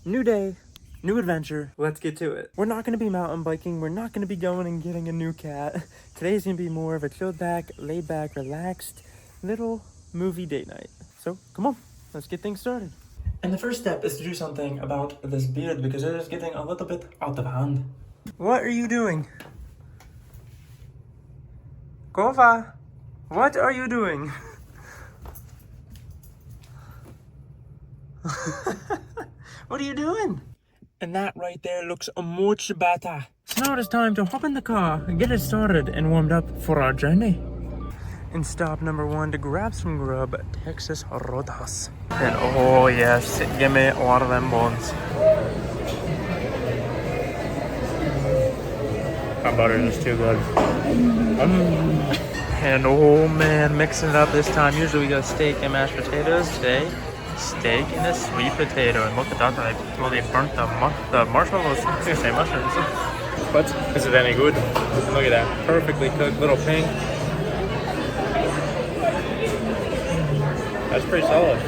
New day, new adventure. Let's get to it. We're not going to be mountain biking. We're not going to be going and getting a new cat. Today's going to be more of a chilled back, laid back, relaxed little movie date night. So come on, let's get things started. And the first step is to do something about this beard because it is getting a little bit out of hand. What are you doing? Kova, what are you doing? What are you doing? And that right there looks much better. So now it is time to hop in the car and get it started and warmed up for our journey. And stop number 1 to grab some grub, Texas Roadhouse. And oh yes, give me one of them buns. That butter is too good. And oh man, mixing it up this time. Usually we go steak and mashed potatoes. Today, steak and a sweet potato. And look at that, I totally burnt the marshmallows. I was gonna say mushrooms. But is it any good? Look at that, perfectly cooked, little pink. That's pretty solid.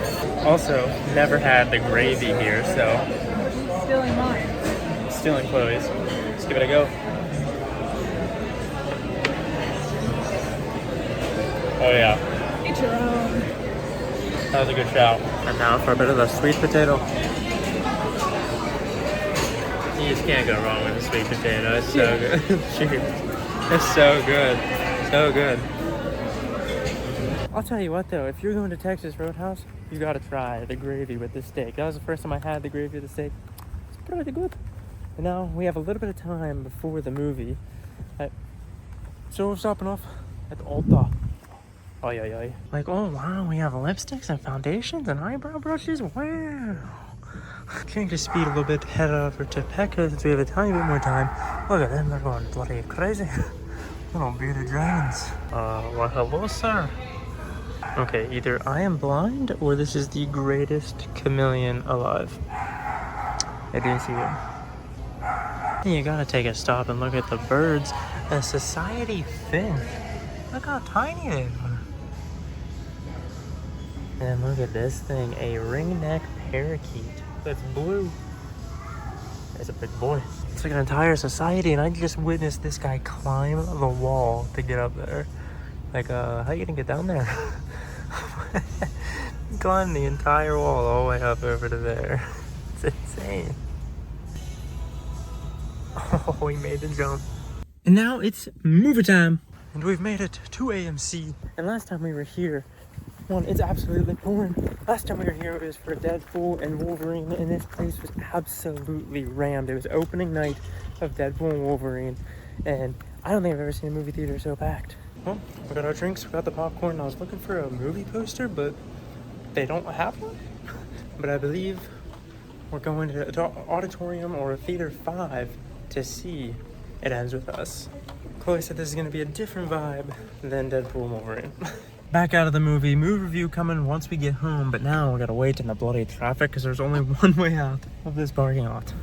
Also, never had the gravy here, so. Stealing mine. Stealing Chloe's. Let's give it a go. Oh yeah. Eat your own. That was a good shout. And now for a bit of the sweet potato. You just can't go wrong with a sweet potato. It's so good. It's so good. So good. I'll tell you what though, if you're going to Texas Roadhouse, you gotta try the gravy with the steak. That was the first time I had the gravy with the steak. It's pretty good. And now we have a little bit of time before the movie. So we're stopping off at the Alta. Oh yeah. Like, oh wow, we have lipsticks and foundations and eyebrow brushes. Wow. Change the speed a little bit, head over to Pecca since we have a tiny bit more time. Look at them, they're going bloody crazy. Little bearded dragons. Well hello sir. Okay, either I am blind or this is the greatest chameleon alive. I do see it. You gotta take a stop and look at the birds. A society fin. Look how tiny they are. And look at this thing, a ringneck parakeet that's blue. It's a big boy. It's like an entire society, and I just witnessed this guy climb the wall to get up there. Like, how you gonna get down there? Climb the entire wall all the way up over to there. It's insane. Oh, we made the jump. And now it's movie time. And we've made it to AMC. And last time we were here, it's absolutely pouring. Last time we were here, it was for Deadpool and Wolverine, and this place was absolutely rammed. It was opening night of Deadpool and Wolverine, and I don't think I've ever seen a movie theater so packed. Well, we got our drinks, we got the popcorn. I was looking for a movie poster, but they don't have one. But I believe we're going to an auditorium or a theater 5 to see It Ends With Us. Chloe said this is going to be a different vibe than Deadpool and Wolverine. Back out of the movie review coming once we get home, but now we gotta wait in the bloody traffic because there's only one way out of this parking lot.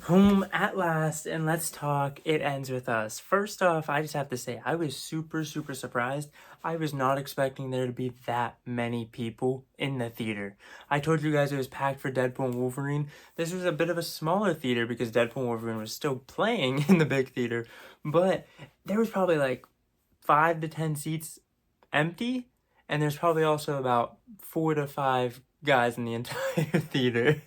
Home at last, and let's talk It Ends With Us. First off, I just have to say, I was super surprised. I was not expecting there to be that many people in the theater. I told you guys it was packed for Deadpool and Wolverine. This was a bit of a smaller theater because Deadpool and Wolverine was still playing in the big theater, but there was probably like 5 to 10 seats empty, and there's probably also about 4 to 5 guys in the entire theater.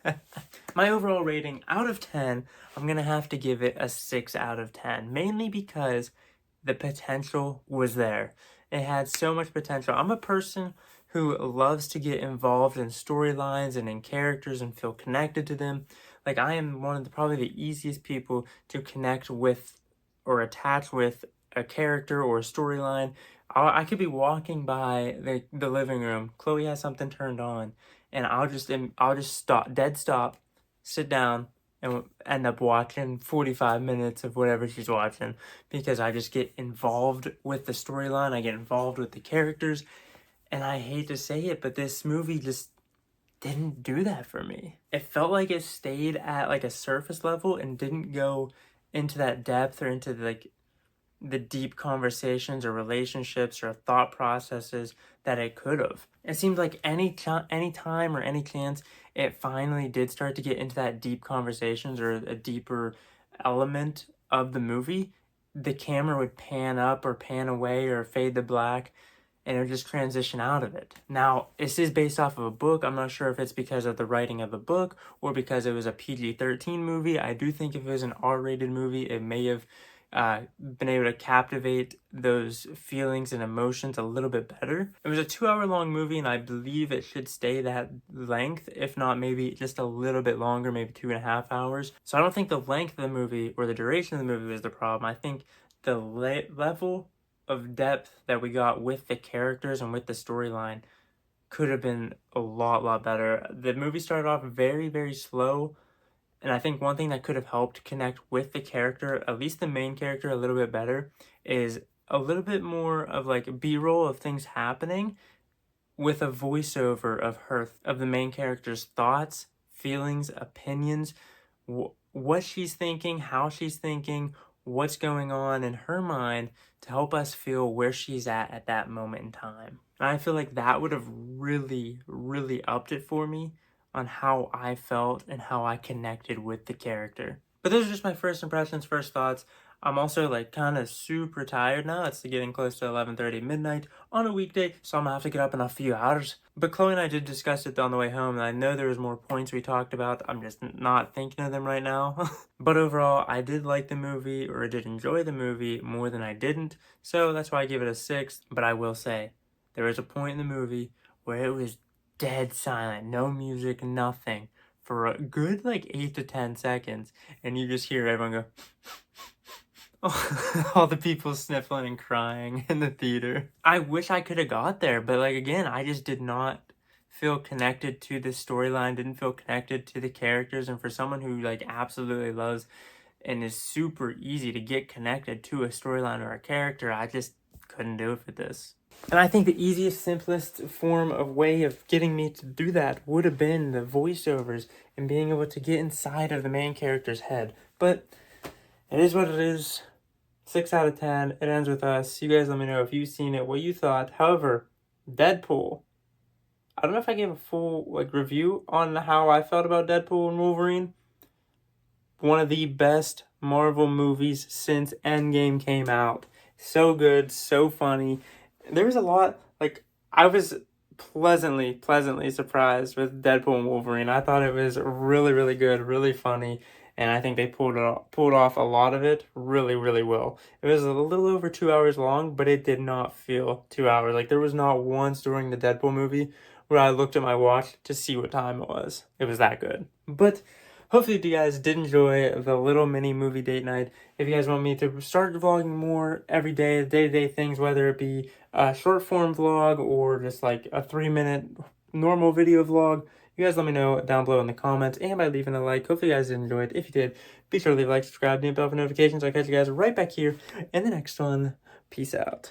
My overall rating out of 10, I'm gonna have to give it a 6 out of 10, mainly because the potential was there. It had so much potential. I'm a person who loves to get involved in storylines and in characters and feel connected to them. Like, I am one of probably the easiest people to connect with or attach with a character or a storyline. I could be walking by the living room. Chloe has something turned on, and I'll just stop, sit down, and end up watching 45 minutes of whatever she's watching because I just get involved with the storyline. I get involved with the characters, and I hate to say it, but this movie just didn't do that for me. It felt like it stayed at like a surface level and didn't go into that depth or into like the deep conversations or relationships or thought processes that it could have. It seemed like any time or any chance it finally did start to get into that deep conversations or a deeper element of the movie, the camera would pan up or pan away or fade to black, and it would just transition out of it. Now, this is based off of a book. I'm not sure if it's because of the writing of the book or because it was a PG-13 movie. I do think if it was an R-rated movie, it may have been able to captivate those feelings and emotions a little bit better. It was a 2-hour long movie, and I believe it should stay that length, if not maybe just a little bit longer, maybe 2.5 hours. So I don't think the length of the movie or the duration of the movie was the problem. I think the level of depth that we got with the characters and with the storyline could have been a lot better. The movie started off very slow, and I think one thing that could have helped connect with the character, at least the main character, a little bit better, is a little bit more of like B-roll of things happening with a voiceover of the main character's thoughts, feelings, opinions, what she's thinking, how she's thinking, what's going on in her mind to help us feel where she's at that moment in time. And I feel like that would have really upped it for me on how I felt and how I connected with the character. But those are just my first impressions, first thoughts. I'm also like kind of super tired now. It's getting close to 11:30 midnight on a weekday, so I'm gonna have to get up in a few hours. But Chloe and I did discuss it on the way home, and I know there was more points we talked about. I'm just not thinking of them right now. But overall, I did like the movie, or I did enjoy the movie more than I didn't, so that's why I give it a 6. But I will say, there was a point in the movie where it was dead silent, no music, nothing, for a good like 8 to 10 seconds, and you just hear everyone go all the people sniffling and crying in the theater. I wish I could have got there, but like again, I just did not feel connected to the storyline, didn't feel connected to the characters, and for someone who like absolutely loves and is super easy to get connected to a storyline or a character, I just couldn't do it for this. And I think the easiest, simplest form of way of getting me to do that would have been the voiceovers and being able to get inside of the main character's head. But it is what it is. 6 out of 10. It ends with us. You guys let me know if you've seen it, what you thought. However, Deadpool. I don't know if I gave a full like review on how I felt about Deadpool and Wolverine. One of the best Marvel movies since Endgame came out. So good, so funny. There was a lot, like, I was pleasantly surprised with Deadpool and Wolverine. I thought it was really good, really funny, and I think they pulled off a lot of it really well. It was a little over 2 hours long, but it did not feel 2 hours. Like, there was not once during the Deadpool movie where I looked at my watch to see what time it was. It was that good. But hopefully you guys did enjoy the little mini movie date night. If you guys want me to start vlogging more every day, day-to-day things, whether it be a short form vlog or just like a 3-minute normal video vlog, you guys let me know down below in the comments and by leaving a like. Hopefully you guys did enjoy it. If you did, be sure to leave a like, subscribe, and bell for notifications. I'll catch you guys right back here in the next one. Peace out.